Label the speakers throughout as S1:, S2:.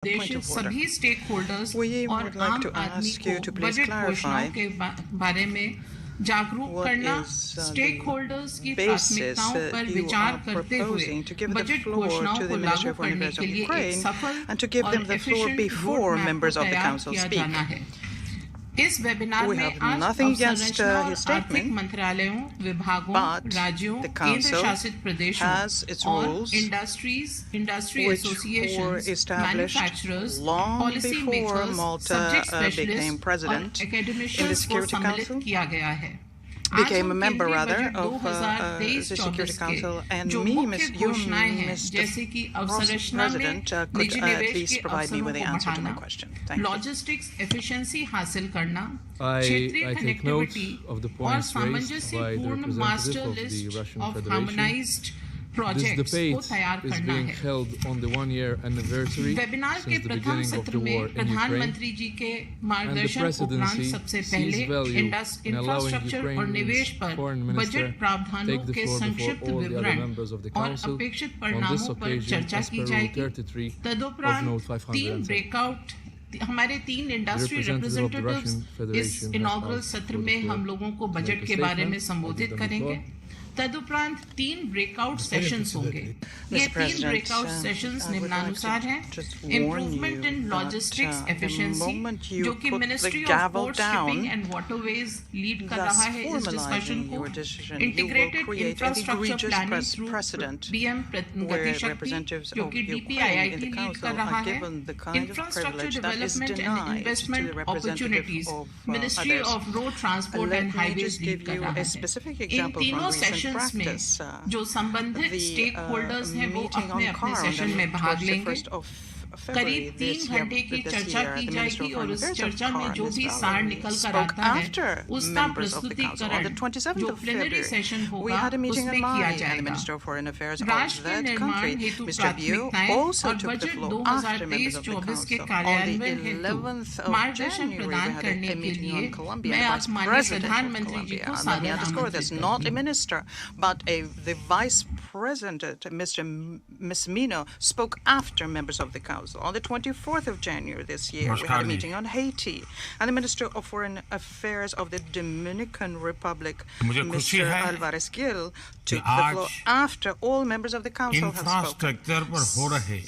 S1: उद्देश्य सभी stake holders
S2: We
S1: और
S2: would like
S1: आम
S2: to
S1: आदमी
S2: ask you
S1: को
S2: to please
S1: बजट
S2: clarify
S1: घोषणाओं के बारे में जागरूक
S2: what
S1: करना,
S2: is
S1: स्टेक
S2: the
S1: होल्डर्स की
S2: basis
S1: प्राथमिकताओं पर
S2: you
S1: विचार
S2: are
S1: करते हुए
S2: proposing to give the
S1: budget
S2: floor
S1: घोषणाओं
S2: to
S1: को
S2: the
S1: लागू
S2: Minister of Foreign
S1: करने
S2: Affairs
S1: के
S2: of
S1: लिए एक
S2: Ukraine
S1: सफल
S2: and to give
S1: और
S2: them the floor
S1: efficient
S2: before
S1: road map
S2: members
S1: को
S2: of the
S1: तैयार
S2: Council
S1: किया
S2: speak.
S1: जाना है। इस वेबिनार
S2: We
S1: में
S2: have
S1: आज
S2: nothing against
S1: अवसंरचना और
S2: his
S1: आर्थिक
S2: statement,
S1: मंत्रालयों, विभागों,
S2: but
S1: राज्यों,
S2: the
S1: केंद्र
S2: Council
S1: शासित प्रदेशों
S2: has its
S1: और
S2: rules
S1: industry
S2: which
S1: associations,
S2: were established
S1: manufacturers,
S2: long
S1: policy
S2: before
S1: makers,
S2: Malta
S1: subject
S2: became
S1: specialist और
S2: president in the
S1: एकेडमिशियंस को
S2: Security
S1: सम्मिलित
S2: Council,
S1: किया गया है।
S2: became a
S1: आज हम
S2: member
S1: केंद्रीय
S2: rather
S1: budget
S2: of the Security
S1: 2023-24
S2: Council,
S1: के
S2: and
S1: जो
S2: me,
S1: मुख्य
S2: you,
S1: घोषणाएं हैं,
S2: Mr.
S1: जैसे कि अवसंरचना में
S2: President, could
S1: निजी
S2: at
S1: निवेश
S2: least
S1: के
S2: provide me
S1: अवसरों
S2: with the
S1: को
S2: answer to my
S1: बढ़ाना,
S2: question. Thank you.
S1: Logistics efficiency हासिल करना,
S3: I
S1: क्षेत्रीय
S3: take note
S1: connectivity
S3: of the
S1: और
S3: points raised by the
S1: सामंजस्यपूर्ण
S3: representative
S1: master
S3: of the
S1: list
S3: Russian
S1: of
S3: Federation.
S1: Harmonised
S3: This
S1: projects को
S3: debate
S1: तैयार
S3: is
S1: करना
S3: being
S1: है।
S3: held on the one-year anniversary
S1: webinar के
S3: since the
S1: प्रथम
S3: beginning of
S1: सत्र
S3: the war
S1: में
S3: in Ukraine,
S1: प्रधानमंत्री जी के
S3: and the
S1: मार्गदर्शन उपरांत
S3: presidency
S1: सबसे
S3: sees
S1: पहले
S3: value in allowing
S1: इंफ्रास्ट्रक्चर और निवेश
S3: Ukraine's
S1: पर
S3: foreign minister
S1: बजट प्रावधानों
S3: take the
S1: के
S3: floor before
S1: संक्षिप्त
S3: all the other
S1: विवरण
S3: members of the
S1: और
S3: council
S1: अपेक्षित
S3: on this
S1: परिणामों पर
S3: occasion
S1: चर्चा
S3: as
S1: की
S3: per Rule
S1: जाएगी।
S3: 33 of
S1: तदुपरांत
S3: Note 507.
S1: तीन ब्रेकआउट हमारे तीन industry
S3: representative of the
S1: representatives
S3: Russian
S1: इस
S3: Federation
S1: इनॉग्रल
S3: has
S1: सत्र
S3: asked
S1: में
S3: for the
S1: हम
S3: floor
S1: लोगों को
S3: to
S1: बजट
S3: make a
S1: के बारे में
S3: statement.
S1: संबोधित
S3: I give them the
S1: करेंगे।
S3: floor.
S1: तदुपरांत तीन ब्रेकआउट सेशंस होंगे। ये तीन
S2: President,
S1: breakout sessions
S2: I would like
S1: निम्नानुसार
S2: to
S1: हैं:
S2: just warn
S1: improvement
S2: you
S1: in
S2: that,
S1: logistics
S2: the
S1: efficiency,
S2: moment you
S1: जो कि
S2: put
S1: ministry
S2: the
S1: of
S2: gavel
S1: port shipping
S2: down,
S1: and waterways lead कर
S2: thus
S1: रहा है इस डिस्कशन
S2: formalizing
S1: को।
S2: your decision, you will
S1: integrated
S2: create an
S1: infrastructure
S2: egregious
S1: planning through
S2: precedent
S1: PM
S2: where
S1: Gatishakti,
S2: representatives
S1: जो
S2: of
S1: कि
S2: Ukraine in
S1: DPIIT
S2: the
S1: lead
S2: Council
S1: कर रहा
S2: are
S1: है।
S2: given the kind of
S1: infrastructure
S2: privilege that is
S1: development and
S2: denied to
S1: investment
S2: the representative
S1: opportunities,
S2: of
S1: ministry
S2: others.
S1: Of road transport
S2: Let
S1: and
S2: me
S1: highways
S2: just
S1: lead
S2: give
S1: कर
S2: you
S1: रहा
S2: a
S1: है।
S2: specific
S1: इन
S2: example
S1: तीनों
S2: from recent
S1: sessions में
S2: practice.
S1: जो संबंधित
S2: The
S1: stake holders हैं वो
S2: meeting
S1: अपने
S2: on
S1: अपने
S2: car
S1: सेशन में
S2: on
S1: भाग
S2: the
S1: लेंगे।
S2: 21st of February
S1: करीब 3
S2: this
S1: घंटे की
S2: year,
S1: चर्चा की
S2: the Minister
S1: जाएगी
S2: of
S1: और
S2: Foreign
S1: उस
S2: Affairs of
S1: चर्चा में
S2: Car,
S1: जो
S2: Ms.
S1: भी सार
S2: Valerie,
S1: निकल कर
S2: spoke
S1: आता है
S2: after
S1: उसका
S2: members of the council. On the
S1: प्रस्तुतिकरण
S2: 27th
S1: जो
S2: of
S1: plenary
S2: February,
S1: session
S2: we
S1: होगा
S2: had a meeting in
S1: उसमें किया
S2: Mali, and the
S1: जाएगा।
S2: Minister of Foreign Affairs of
S1: राष्ट्र के
S2: that
S1: निर्माण
S2: country,
S1: हेतु
S2: Mr. Biu,
S1: प्राथमिकताएं
S2: also
S1: और
S2: took the
S1: budget
S2: floor after members of the
S1: 2023-24 के
S2: council. On the
S1: कार्यान्वयन हेतु
S2: 11th of
S1: मार्गदर्शन
S2: January, we
S1: प्रदान
S2: had
S1: करने
S2: a
S1: के
S2: meeting
S1: लिए
S2: on Colombia.
S1: मैं
S2: The
S1: आज
S2: Vice
S1: माननीय
S2: President of
S1: प्रधानमंत्री जी
S2: Colombia,
S1: को
S2: and let me
S1: सादर
S2: underscore this,
S1: आमंत्रित
S2: not
S1: करती
S2: a
S1: हूँ।
S2: minister, but the Vice President, Mr. Mismino, spoke after members of the council. On the 24th of January this year, we had a meeting on Haiti, and the Minister of Foreign Affairs of the Dominican Republic, Mr. Alvarez Gil, took the floor after all members of the council have spoken.
S4: Infrastructure पर हो रहे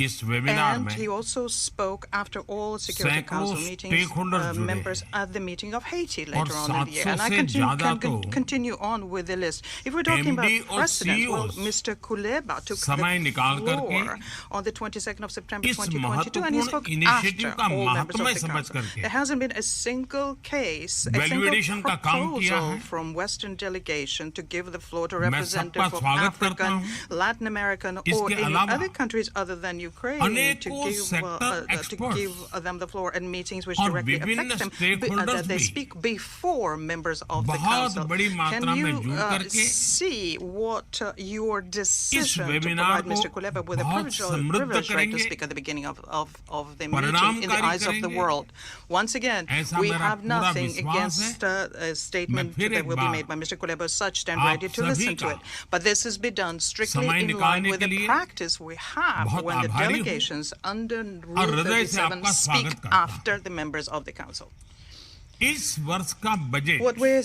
S4: इस webinar
S2: And
S4: में
S2: he also spoke after all Security Council meetings, members at the meeting of Haiti later on in the year. And I can continue on with the list. If we're talking about precedent, well, Mr. Kuleba took the floor on the 22nd of September 2022, and he spoke after all members of the Council. There hasn't been a single case, a single proposal from Western delegation to give the floor to representatives of African, Latin American, or any other countries other than Ukraine to give them the floor in meetings which directly affect them, that they speak before members of the council. Can you see what your decision to provide Mr. Kuleba with a privilege right to speak at the beginning of the meeting in the eyes of the world? Once again, we have nothing against a statement that will be made by Mr. Kuleba. Such stand ready to listen to it. But this has been done strictly in line with the practice we have when the delegations under Rule 37 speak after the members of the council.
S4: इस वर्ष का budget
S2: What we're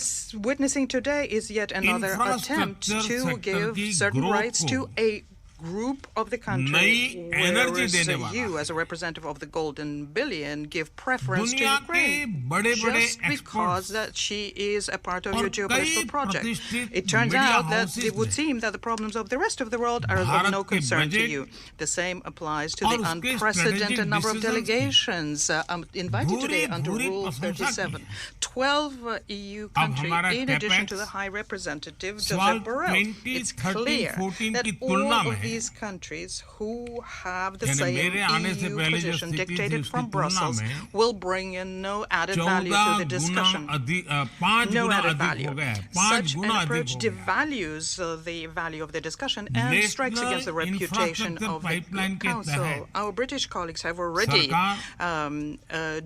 S2: witnessing today is yet another attempt to give certain rights to a group of the country, whereas you, as a representative of the Golden Billion, give preference to Ukraine just because that she is a part of your geopolitical project. It turns out that it would seem that the problems of the rest of the world are of no concern to you. The same applies to the unprecedented number of delegations invited today under Rule 37. 12 EU countries, in addition to the High Representative Joseph Borrell. It's clear that all of these countries who have the same EU position dictated from Brussels will bring in no added value to the discussion. No added value. Such an approach devalues the value of the discussion and strikes against the reputation of the Council. Our British colleagues have already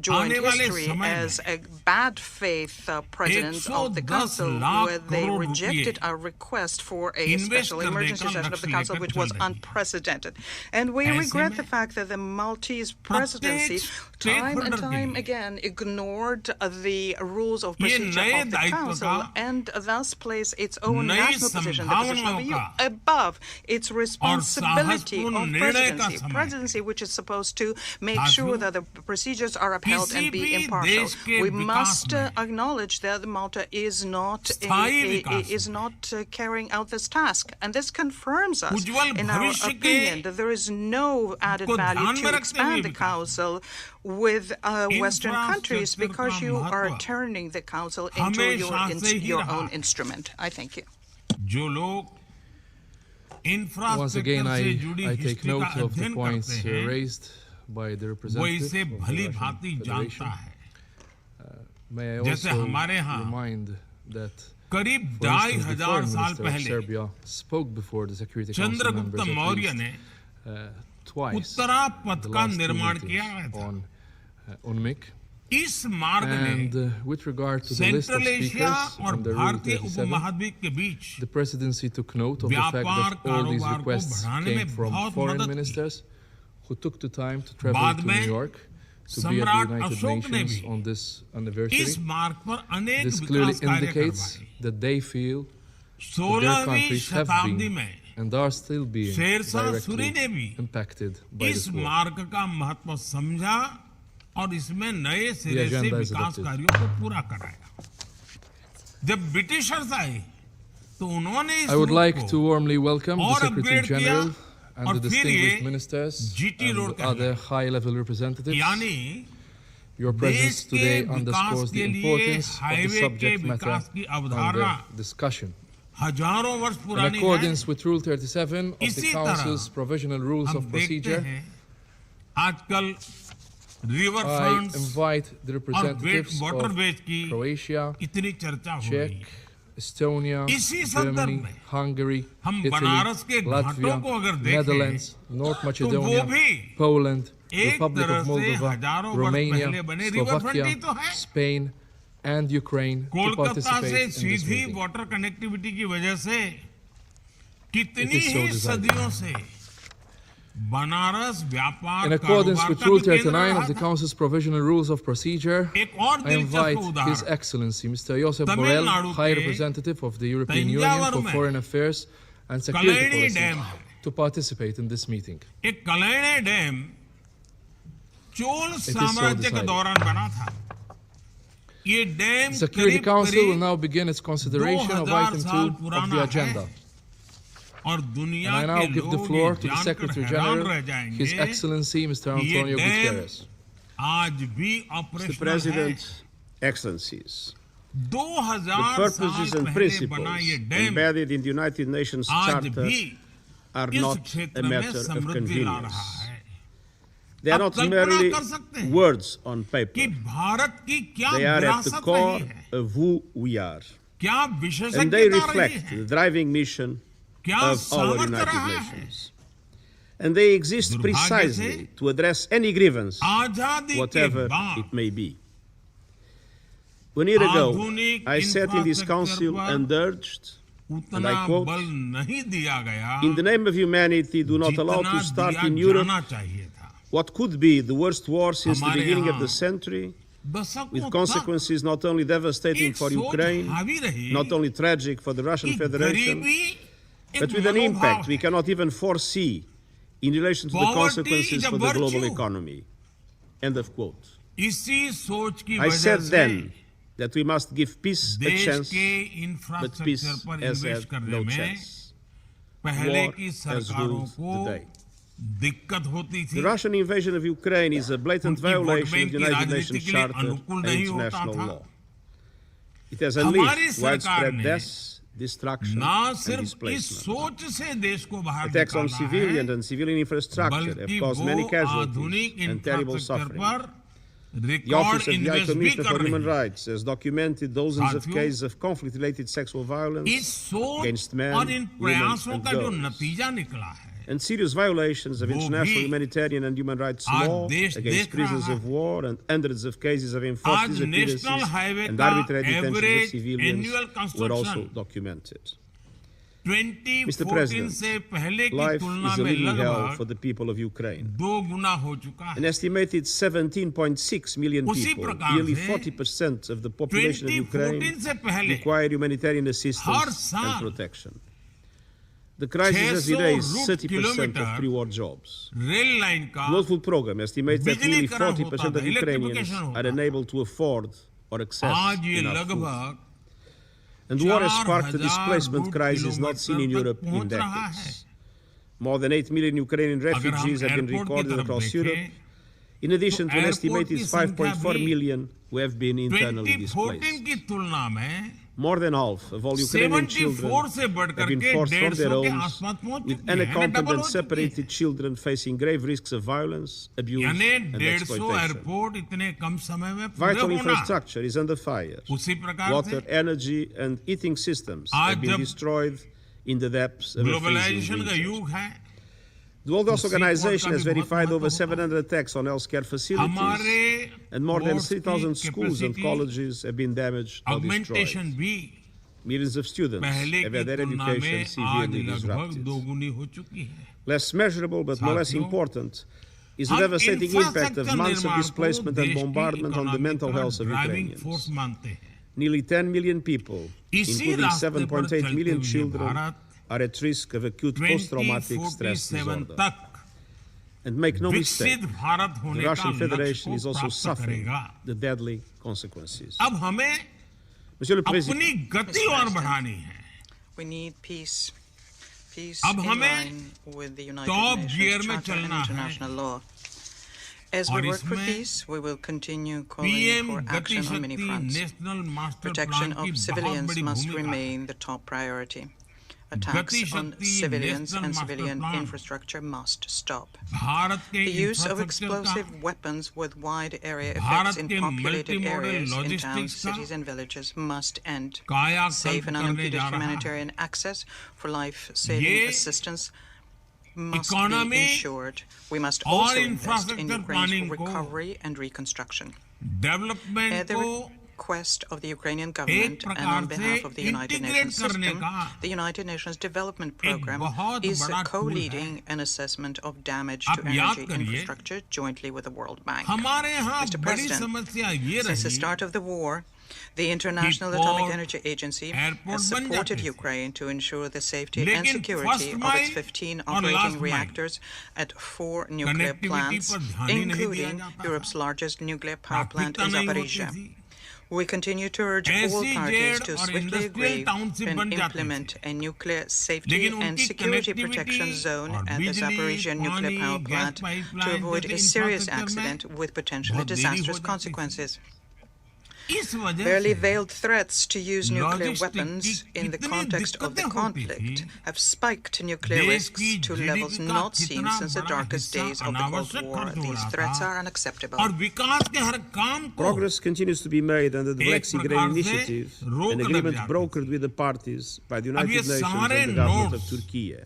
S2: joined history as a bad faith president of the Council, where they rejected our request for a special emergency session of the Council, which was unprecedented. And we regret the fact that the Maltese presidency time and time again ignored the rules of procedure of the Council and thus placed its own national position, the position of the EU, above its responsibility of presidency. Presidency which is supposed to make sure that the procedures are upheld and be impartial. We must acknowledge that Malta is not carrying out this task. And this confirms us in our opinion that there is no added value to expand the Council with Western countries because you are turning the Council into your own instrument. I thank you.
S3: Once again, I take note of the points raised by the representative of the Russian Federation. May I also remind that, for instance, the Foreign Minister of Serbia spoke before the Security Council members at least twice the last meetings on UNMIC. And with regard to the list of speakers under Rule 37, the Presidency took note of the fact that all these requests came from foreign ministers who took the time to travel to New York to be at the United Nations on this anniversary. This clearly indicates that they feel that their countries have been and are still being directly impacted by this war. The agenda is adopted. I would like to warmly welcome the Secretary General and the distinguished ministers and other high-level representatives. Your presence today underscores the importance of the subject matter under discussion. In accordance with Rule 37 of the Council's Provisional Rules of Procedure, I invite the representatives of Croatia, Czech, Estonia, Germany, Hungary, Italy, Latvia, Netherlands, North Macedonia, Poland, Republic of Moldova, Romania, Slovakia, Spain, and Ukraine to participate in this meeting. It is so decided. In accordance with Rule 39 of the Council's Provisional Rules of Procedure, I invite His Excellency Mr. Josep Borrell, High Representative of the European Union for Foreign Affairs and Security Policy, to participate in this meeting. It is so decided. The Security Council will now begin its consideration of item 2 of the agenda. And I now give the floor to the Secretary General, His Excellency Mr. Antonio Guterres.
S5: Mr. President, Excellencies, the purposes and principles embedded in the United Nations Charter are not a matter of convenience. They are not merely words on paper. They are at the core of who we are. And they reflect the driving mission of our United Nations. And they exist precisely to address any grievance, whatever it may be. 1 year ago, I sat in this council and urged, and I quote, "In the name of humanity, do not allow to start in Europe what could be the worst war since the beginning of the century, with consequences not only devastating for Ukraine, not only tragic for the Russian Federation, but with an impact we cannot even foresee in relation to the consequences for the global economy." End of quote. I said then that we must give peace a chance, but peace has had no chance. War has ruled the day. The Russian invasion of Ukraine is a blatant violation of the United Nations Charter and international law. It has unleashed widespread deaths, destruction, and displacement. Attacks on civilian and civilian infrastructure have caused many casualties and terrible suffering. The Office of the High Commissioner for Human Rights has documented dozens of cases of conflict-related sexual violence against men, women, and girls, and serious violations of international humanitarian and human rights law against prisoners of war, and hundreds of cases of enforced disappearances and arbitrary detention of civilians were also documented. Mr. President, life is a living hell for the people of Ukraine. An estimated 17.6 million people, nearly 40% of the population of Ukraine, require humanitarian assistance and protection. The crisis has erased 30% of pre-war jobs. The World Food Programme estimates that nearly 40% of Ukrainians are unable to afford or access enough food. And war has sparked a displacement crisis not seen in Europe in decades. More than 8 million Ukrainian refugees have been recorded across Europe, in addition to an estimated 5.4 million who have been internally displaced. More than half of all Ukrainian children have been forced from their homes, with unaccompanied and separated children facing grave risks of violence, abuse, and exploitation. Vital infrastructure is under fire. Water, energy, and heating systems have been destroyed in the depths of a freezing winter. The World Health Organization has verified over 700 attacks on healthcare facilities, and more than 3,000 schools and colleges have been damaged or destroyed. Millions of students have had their education severely disrupted. Less measurable, but no less important, is the devastating impact of months of displacement and bombardment on the mental health of Ukrainians. Nearly 10 million people, including 7.8 million children, are at risk of acute post-traumatic stress disorder. And make no mistake, the Russian Federation is also suffering the deadly consequences. Monsieur le Président,
S2: we need peace. Peace in line with the United Nations Charter and international law. As we work for peace, we will continue calling for action on many fronts. Protection of civilians must remain the top priority. Attacks on civilians and civilian infrastructure must stop. The use of explosive weapons with wide area effects in populated areas, in towns, cities, and villages must end. Safe and unimpeded humanitarian access for life-saving assistance must be ensured. We must also invest in Ukraine's recovery and reconstruction. At the request of the Ukrainian government and on behalf of the United Nations system, the United Nations Development Programme is co-leading an assessment of damage to energy infrastructure jointly with the World Bank. Mr. President, since the start of the war, the International Atomic Energy Agency has supported Ukraine to ensure the safety and security of its 15 operating reactors at 4 nuclear plants, including Europe's largest nuclear power plant in Zaporizhzhia. We continue to urge all parties to swiftly agree and implement a nuclear safety and security protection zone at the Zaporizhzhia nuclear power plant to avoid a serious accident with potentially disastrous consequences. Barely veiled threats to use nuclear weapons in the context of the conflict have spiked nuclear risks to levels not seen since the darkest days of the Cold War. These threats are unacceptable.
S5: Progress continues to be made under the Black Sea Grain Initiative, an agreement brokered with the parties by the United Nations and the government of Turkey.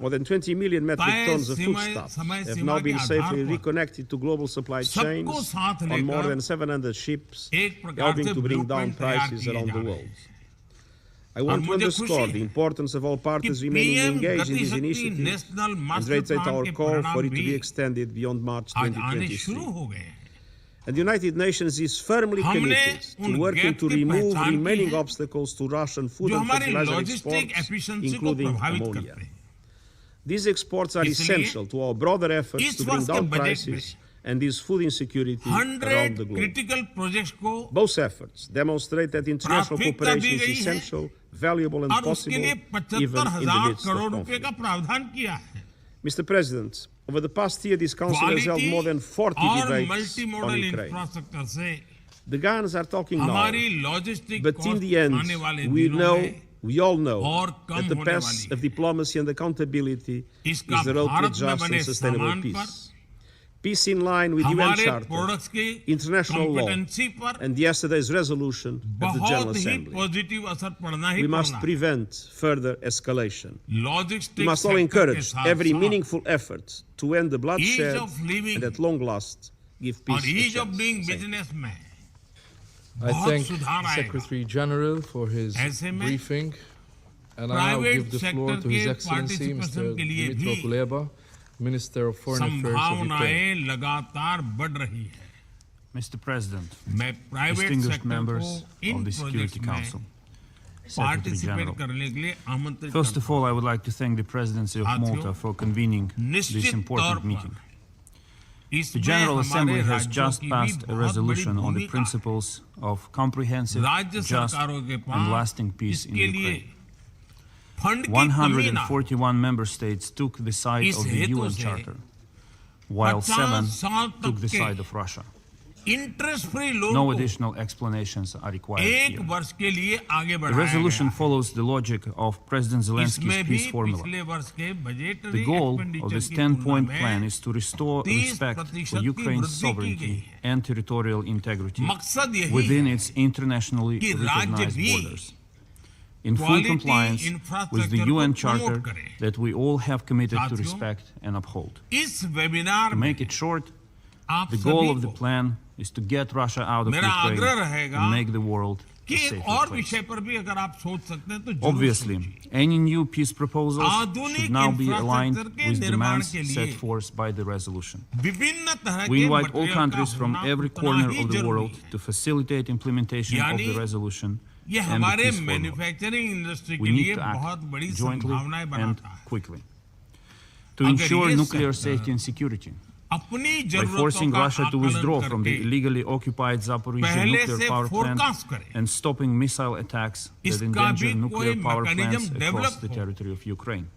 S5: More than 20 million metric tons of foodstuffs have now been safely reconnected to global supply chains on more than 700 ships, helping to bring down prices around the world. I want to underscore the importance of all parties remaining engaged in this initiative and reiterate our call for it to be extended beyond March 2023. And the United Nations is firmly committed to working to remove remaining obstacles to Russian food and fertilizer exports, including ammonia. These exports are essential to our broader efforts to bring down prices and this food insecurity around the globe. Both efforts demonstrate that international cooperation is essential, valuable, and possible, even in the midst of conflict. Mr. President, over the past year, this Council has held more than 40 debates on Ukraine. The guns are talking now, but in the end, we all know that the path of diplomacy and accountability is the road to just and sustainable peace. Peace in line with UN Charter, international law, and yesterday's resolution of the General Assembly. We must prevent further escalation. We must all encourage every meaningful effort to end the bloodshed and at long last give peace a chance.
S3: I thank the Secretary General for his briefing And I now give the floor to His Excellency Mr. Dmytro Kuleba, Minister of Foreign Affairs of Ukraine.
S6: Mr. President, distinguished members of the Security Council, Secretary General. First of all, I would like to thank the Presidency of Malta for convening this important meeting. The General Assembly has just passed a resolution on the principles of comprehensive, just, and lasting peace in Ukraine. 141 member states took the side of the UN Charter, while 7 took the side of Russia. No additional explanations are required here. The resolution follows the logic of President Zelensky's peace formula. The goal of this 10-point plan is to restore respect for Ukraine's sovereignty and territorial integrity within its internationally recognized borders, in full compliance with the UN Charter that we all have committed to respect and uphold. To make it short, the goal of the plan is to get Russia out of Ukraine and make the world a safer place. Obviously, any new peace proposals should now be aligned with demands set forth by the resolution. We invite all countries from every corner of the world to facilitate implementation of the resolution and the peace formula. We need to act jointly and quickly to ensure nuclear safety and security. By forcing Russia to withdraw from the illegally occupied Zaporizhzhia nuclear power plant and stopping missile attacks that endanger nuclear power plants across the territory of Ukraine.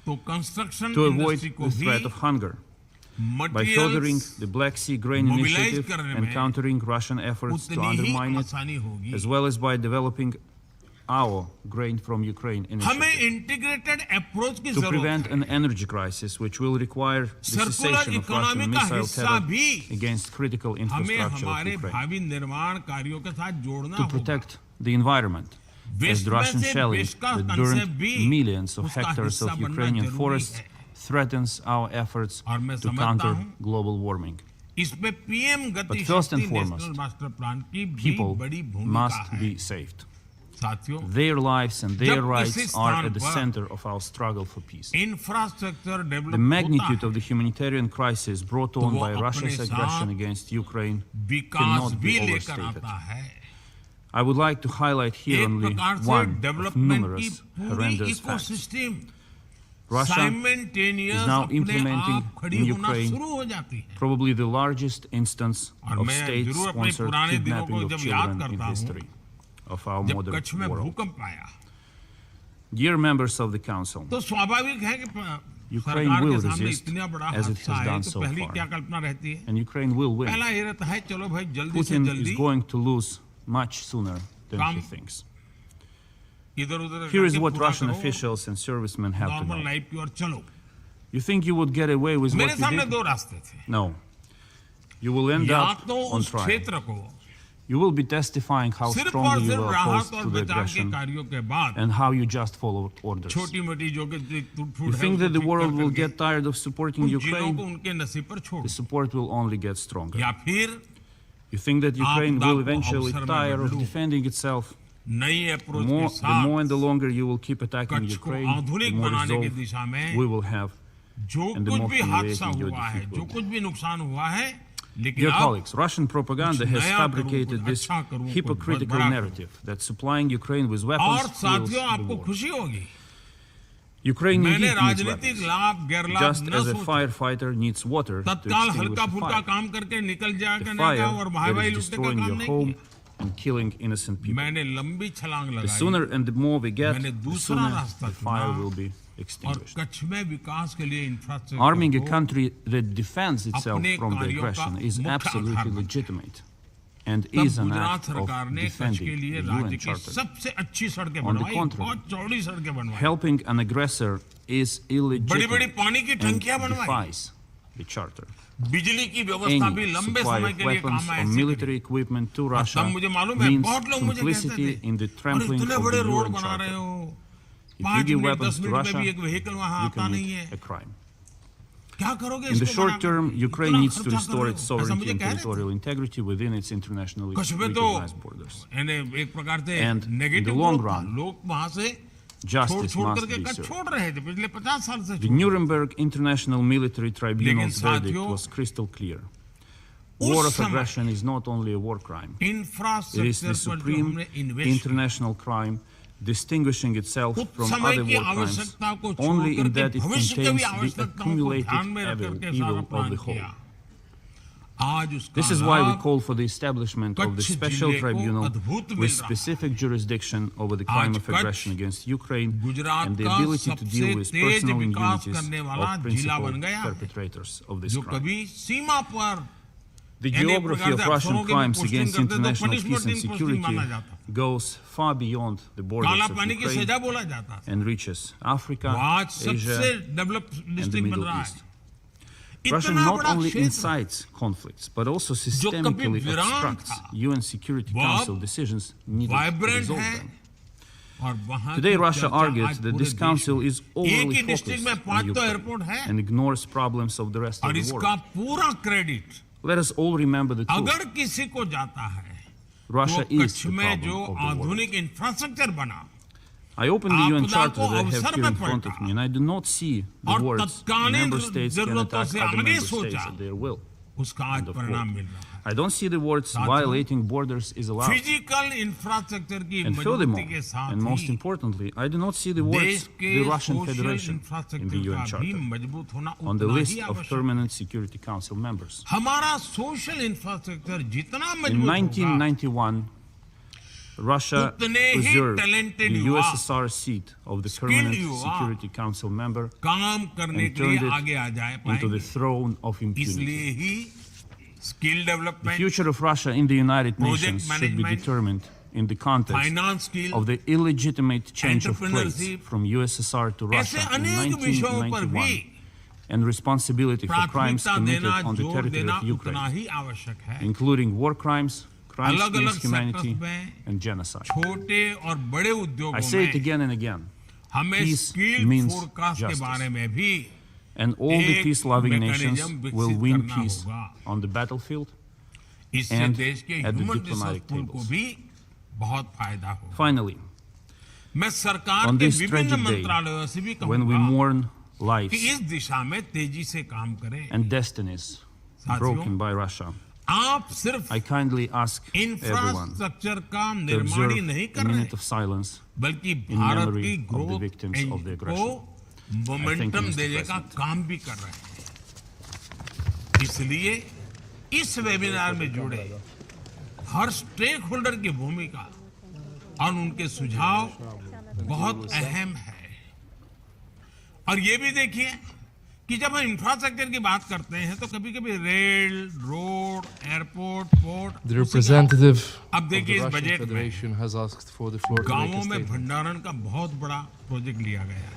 S6: To avoid the threat of hunger, by furthering the Black Sea Grain Initiative and countering Russian efforts to undermine it, as well as by developing our Grain from Ukraine initiative. To prevent an energy crisis, which will require the cessation of Russian missile terror against critical infrastructure of Ukraine. To protect the environment, as the Russian shelling that burned millions of hectares of Ukrainian forests threatens our efforts to counter global warming. But first and foremost, people must be saved. Their lives and their rights are at the center of our struggle for peace. The magnitude of the humanitarian crisis brought on by Russia's aggression against Ukraine cannot be overstated. I would like to highlight here only one of numerous horrendous facts. Russia is now implementing in Ukraine probably the largest instance of state-sponsored kidnapping of children in history of our modern world. Dear members of the Council, Ukraine will resist as it has done so far, and Ukraine will win. Putin is going to lose much sooner than he thinks. Here is what Russian officials and servicemen have to know. You think you would get away with what you did? No. You will end up on trial. You will be testifying how strongly you were opposed to the aggression and how you just followed orders. You think that the world will get tired of supporting Ukraine? The support will only get stronger. You think that Ukraine will eventually tire of defending itself? The more and the longer you will keep attacking Ukraine, the more resolve we will have, and the more humiliating your defeat will be. Dear colleagues, Russian propaganda has fabricated this hypocritical narrative that supplying Ukraine with weapons fuels the war. Ukraine indeed needs weapons, just as a firefighter needs water to extinguish a fire. The fire that is destroying your home and killing innocent people. The sooner and the more we get, the sooner the fire will be extinguished. Arming a country that defends itself from the aggression is absolutely legitimate and is an act of defending the UN Charter. On the contrary, helping an aggressor is illegitimate and defies the Charter. Any supply of weapons or military equipment to Russia means complicity in the trampling of the UN Charter. If you give weapons to Russia, you commit a crime. In the short term, Ukraine needs to restore its sovereignty and territorial integrity within its internationally recognized borders. And in the long run, Justice must be served. The Nuremberg International Military Tribunal's verdict was crystal clear. War of aggression is not only a war crime. It is the supreme international crime, distinguishing itself from other war crimes only in that it contains the accumulated evil of the whole. This is why we call for the establishment of the special tribunal with specific jurisdiction over the crime of aggression against Ukraine and the ability to deal with personal immunities of principal perpetrators of this crime. The geography of Russian crimes against international peace and security goes far beyond the borders of Ukraine and reaches Africa, Asia, and the Middle East. Russia not only incites conflicts, but also systemically obstructs UN Security Council decisions needed to resolve them. Today, Russia argued that this council is overly focused on Ukraine and ignores problems of the rest of the world. Let us all remember the truth. Russia is the problem of the world. I opened the UN Charter that I have here in front of me, and I do not see the words member states can attack other member states at their will. End of quote. I don't see the words violating borders is allowed. And furthermore, and most importantly, I do not see the words the Russian Federation in the UN Charter on the list of permanent Security Council members. In 1991, Russia preserved the USSR seat of the permanent Security Council member and turned it into the throne of impunity. The future of Russia in the United Nations should be determined in the context of the illegitimate change of place from USSR to Russia in 1991 and responsibility for crimes committed on the territory of Ukraine, including war crimes, crimes against humanity, and genocide. I say it again and again. Peace means justice. And all the peace-loving nations will win peace on the battlefield and at the diplomatic tables. Finally, on this tragic day, when we mourn lives and destinies broken by Russia, I kindly ask everyone to observe a minute of silence in memory of the victims of the aggression. Momentum देने का काम भी कर रहे हैं। इसलिए इस webinar में जुड़े हर स्टेक होल्डर की भूमिका और उनके सुझाव बहुत अहम है। और ये भी देखिए कि जब हम इंफ्रास्ट्रक्चर की बात करते हैं तो कभी-कभी rail, road, airport, port,
S3: The representative
S6: अब देखिए इस budget
S3: Federation has asked for the floor to make a
S6: गांवों में
S3: statement.
S6: भंडारण का बहुत बड़ा प्रोजेक्ट लिया गया है।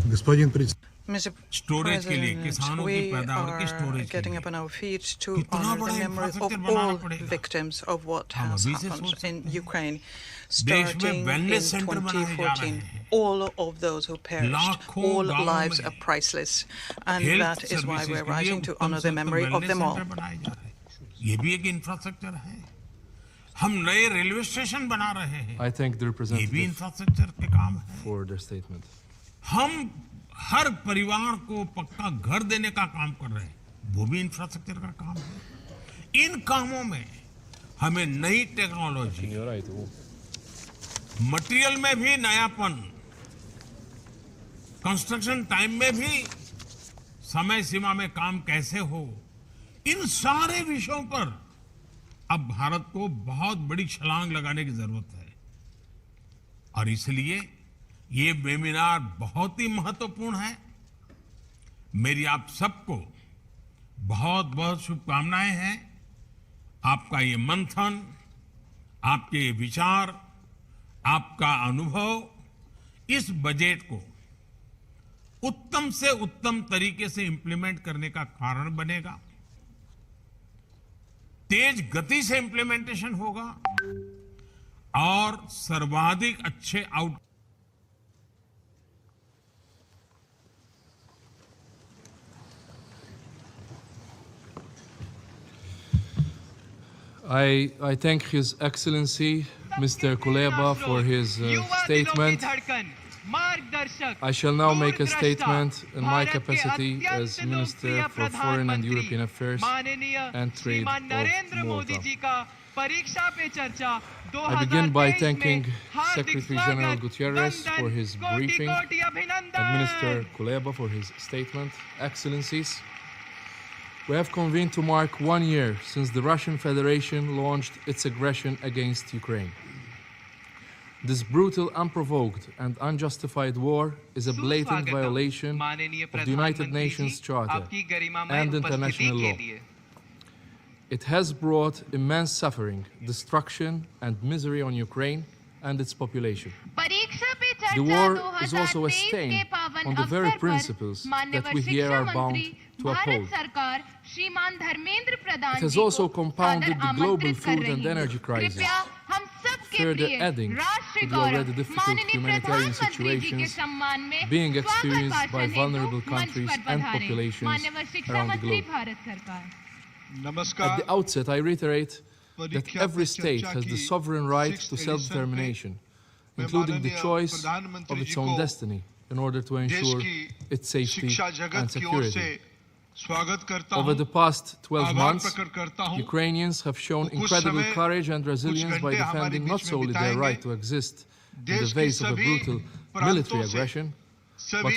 S2: Mr.
S6: स्टोरेज के लिए
S2: President,
S6: किसानों की
S2: we
S6: पैदावार की
S2: are
S6: स्टोरेज के
S2: getting
S6: लिए
S2: up on our feet to
S6: कितना
S2: honor
S6: बड़ा
S2: the memory of
S6: infrastructure banana
S2: all
S6: पड़ेगा।
S2: victims of what
S6: हम
S2: has
S6: अभी से
S2: happened
S6: सोच
S2: in
S6: सकते हैं।
S2: Ukraine.
S6: देश में
S2: Starting in
S6: wellness center बनाए जा रहे
S2: 2014,
S6: हैं।
S2: all of those who perished,
S6: लाखों
S2: all
S6: गांवों
S2: lives
S6: में
S2: are priceless, and
S6: health
S2: that is why
S6: services
S2: we're
S6: के लिए
S2: rising to
S6: उत्तम
S2: honor
S6: से
S2: the
S6: उत्तम
S2: memory of
S6: wellness
S2: them all.
S6: Centre बनाए जा रहे हैं। ये भी एक इंफ्रास्ट्रक्चर है। हम नए रेलवे स्टेशन बना रहे हैं।
S3: I thank the
S6: ये भी
S3: representative
S6: इंफ्रास्ट्रक्चर के काम है।
S3: for their statement.
S6: हम हर परिवार को पक्का घर देने का काम कर रहे हैं, वो भी इंफ्रास्ट्रक्चर का काम है। इन कामों में हमें नई टेक्नोलॉजी,
S3: You're right.
S6: मटेरियल में भी नयापन, कंस्ट्रक्शन टाइम में भी समय सीमा में काम कैसे हो, इन सारे विषयों पर अब भारत को बहुत बड़ी छलांग लगाने की जरूरत है। और इसलिए ये वेबिनार बहुत ही महत्वपूर्ण है। मेरी आप सबको बहुत बहुत शुभकामनाएं हैं। आपका ये मंथन, आपके ये विचार, आपका अनुभव इस बजट को उत्तम से उत्तम तरीके से इंप्लीमेंट करने का कारण बनेगा। तेज गति से इंप्लीमेंटेशन होगा और सर्वाधिक अच्छे out
S3: I thank His Excellency Mr. Kuleba for his statement. I shall now make a statement in my capacity as Minister for Foreign and European Affairs and Trade of Malta. I begin by thanking Secretary General Gutierrez for his briefing and Minister Kuleba for his statement. Excellencies, we have convened to mark 1 year since the Russian Federation launched its aggression against Ukraine. This brutal, unprovoked and unjustified war is a blatant violation of the United Nations Charter and international law. It has brought immense suffering, destruction and misery on Ukraine and its population. The war is also a stain on the very principles that we here are bound to uphold. It has also compounded the global food and energy crisis, further adding to the already difficult humanitarian situations being experienced by vulnerable countries and populations around the globe. At the outset, I reiterate that every state has the sovereign right to self-determination, including the choice of its own destiny, in order to ensure its safety and security. Over the past 12 months, Ukrainians have shown incredible courage and resilience by defending not solely their right to exist in the face of a brutal military aggression, but